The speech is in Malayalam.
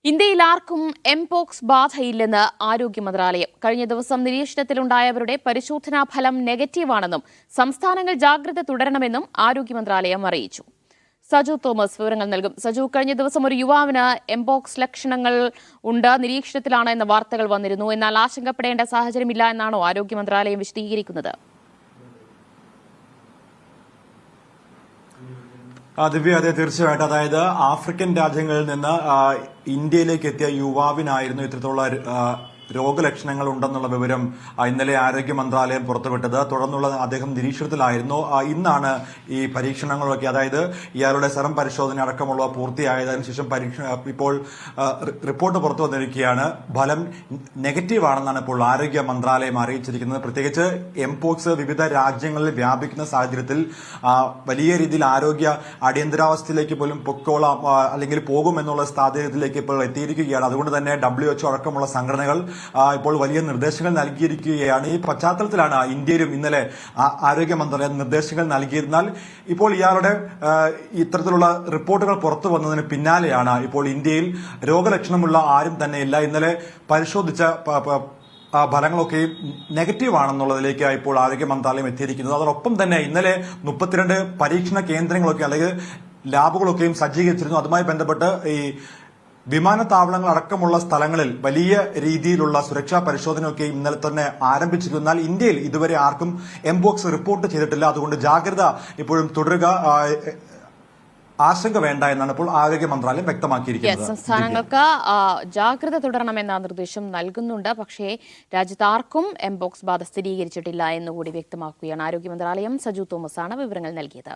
ഇന്ത്യയിൽ ആർക്കും എംപോക്സ് ബാധയില്ലെന്ന് ആരോഗ്യ മന്ത്രാലയം. കഴിഞ്ഞ ദിവസം നിരീക്ഷണത്തിലുണ്ടായവരുടെ പരിശോധനാ ഫലം നെഗറ്റീവാണെന്നും സംസ്ഥാനങ്ങൾ ജാഗ്രത തുടരണമെന്നും ആരോഗ്യ മന്ത്രാലയം അറിയിച്ചു. സജു തോമസ് വിവരങ്ങൾ നൽകും. സജു, കഴിഞ്ഞ ദിവസം ഒരു യുവാവിന് എംപോക്സ് ലക്ഷണങ്ങൾ ഉണ്ട്, നിരീക്ഷണത്തിലാണ് എന്ന വാർത്തകൾ വന്നിരുന്നു. എന്നാൽ ആശങ്കപ്പെടേണ്ട സാഹചര്യമില്ല എന്നാണോ ആരോഗ്യ മന്ത്രാലയം വിശദീകരിക്കുന്നത്? ദിവ്യ, അതെ, തീർച്ചയായിട്ടും. അതായത് ആഫ്രിക്കൻ രാജ്യങ്ങളിൽ നിന്ന് ഇന്ത്യയിലേക്ക് എത്തിയ യുവാവിനായിരുന്നു ഇത്തരത്തിലുള്ള രോഗലക്ഷണങ്ങൾ ഉണ്ടെന്നുള്ള വിവരം ഇന്നലെ ആരോഗ്യ മന്ത്രാലയം പുറത്തുവിട്ടത്. തുടർന്നുള്ള അദ്ദേഹം നിരീക്ഷണത്തിലായിരുന്നു. ഇന്നാണ് ഈ പരീക്ഷണങ്ങളൊക്കെ, അതായത് ഇയാളുടെ സെറം പരിശോധന അടക്കമുള്ള പൂർത്തിയായതിനു ശേഷം ഇപ്പോൾ റിപ്പോർട്ട് പുറത്തു വന്നിരിക്കുകയാണ്. ഫലം നെഗറ്റീവ് ആണെന്നാണ് ഇപ്പോൾ ആരോഗ്യ മന്ത്രാലയം അറിയിച്ചിരിക്കുന്നത്. പ്രത്യേകിച്ച് എംപോക്സ് വിവിധ രാജ്യങ്ങളിൽ വ്യാപിക്കുന്ന സാഹചര്യത്തിൽ വലിയ രീതിയിൽ ആരോഗ്യ അടിയന്തരാവസ്ഥയിലേക്ക് പോലും പൊക്കോളാം അല്ലെങ്കിൽ പോകുമെന്നുള്ള സാഹചര്യത്തിലേക്ക് ഇപ്പോൾ എത്തിയിരിക്കുകയാണ്. അതുകൊണ്ട് തന്നെ WHO അടക്കമുള്ള സംഘടനകൾ ഇപ്പോൾ വലിയ നിർദ്ദേശങ്ങൾ നൽകിയിരിക്കുകയാണ്. ഈ പശ്ചാത്തലത്തിലാണ് ഇന്ത്യയിലും ഇന്നലെ ആരോഗ്യ മന്ത്രാലയം നിർദ്ദേശങ്ങൾ നൽകിയിരുന്നാൽ ഇപ്പോൾ ഇയാളുടെ ഇത്തരത്തിലുള്ള റിപ്പോർട്ടുകൾ പുറത്തു വന്നതിന് പിന്നാലെയാണ് ഇപ്പോൾ ഇന്ത്യയിൽ രോഗലക്ഷണമുള്ള ആരും തന്നെ ഇല്ല. ഇന്നലെ പരിശോധിച്ച ഫലങ്ങളൊക്കെയും നെഗറ്റീവ് ആണെന്നുള്ളതിലേക്ക് ഇപ്പോൾ ആരോഗ്യ മന്ത്രാലയം എത്തിയിരിക്കുന്നത്. അതോടൊപ്പം തന്നെ ഇന്നലെ 32 പരീക്ഷണ കേന്ദ്രങ്ങളൊക്കെ അല്ലെങ്കിൽ ലാബുകളൊക്കെയും സജ്ജീകരിച്ചിരുന്നു. അതുമായി ബന്ധപ്പെട്ട് ഈ വിമാനത്താവളങ്ങൾ അടക്കമുള്ള സ്ഥലങ്ങളിൽ വലിയ രീതിയിലുള്ള സുരക്ഷാ പരിശോധനയൊക്കെ ഇന്നലെ തന്നെ ആരംഭിച്ചിരുന്നു. എന്നാൽ ഇന്ത്യയിൽ ഇതുവരെ ആർക്കും എംപോക്സ് റിപ്പോർട്ട് ചെയ്തിട്ടില്ല. അതുകൊണ്ട് ജാഗ്രത ഇപ്പോഴും തുടരുക, ആശങ്ക വേണ്ട എന്നാണ് ഇപ്പോൾ ആരോഗ്യ മന്ത്രാലയം വ്യക്തമാക്കിയിരിക്കുന്നത്. സംസ്ഥാനങ്ങൾക്ക് ജാഗ്രത തുടരണമെന്ന നിർദ്ദേശം നൽകുന്നുണ്ട്. പക്ഷേ രാജ്യത്ത് ആർക്കും എംപോക്സ് ബാധ സ്ഥിരീകരിച്ചിട്ടില്ല എന്നുകൂടി വ്യക്തമാക്കുകയാണ് ആരോഗ്യ മന്ത്രാലയം. സജു തോമസ് ആണ് വിവരങ്ങൾ നൽകിയത്.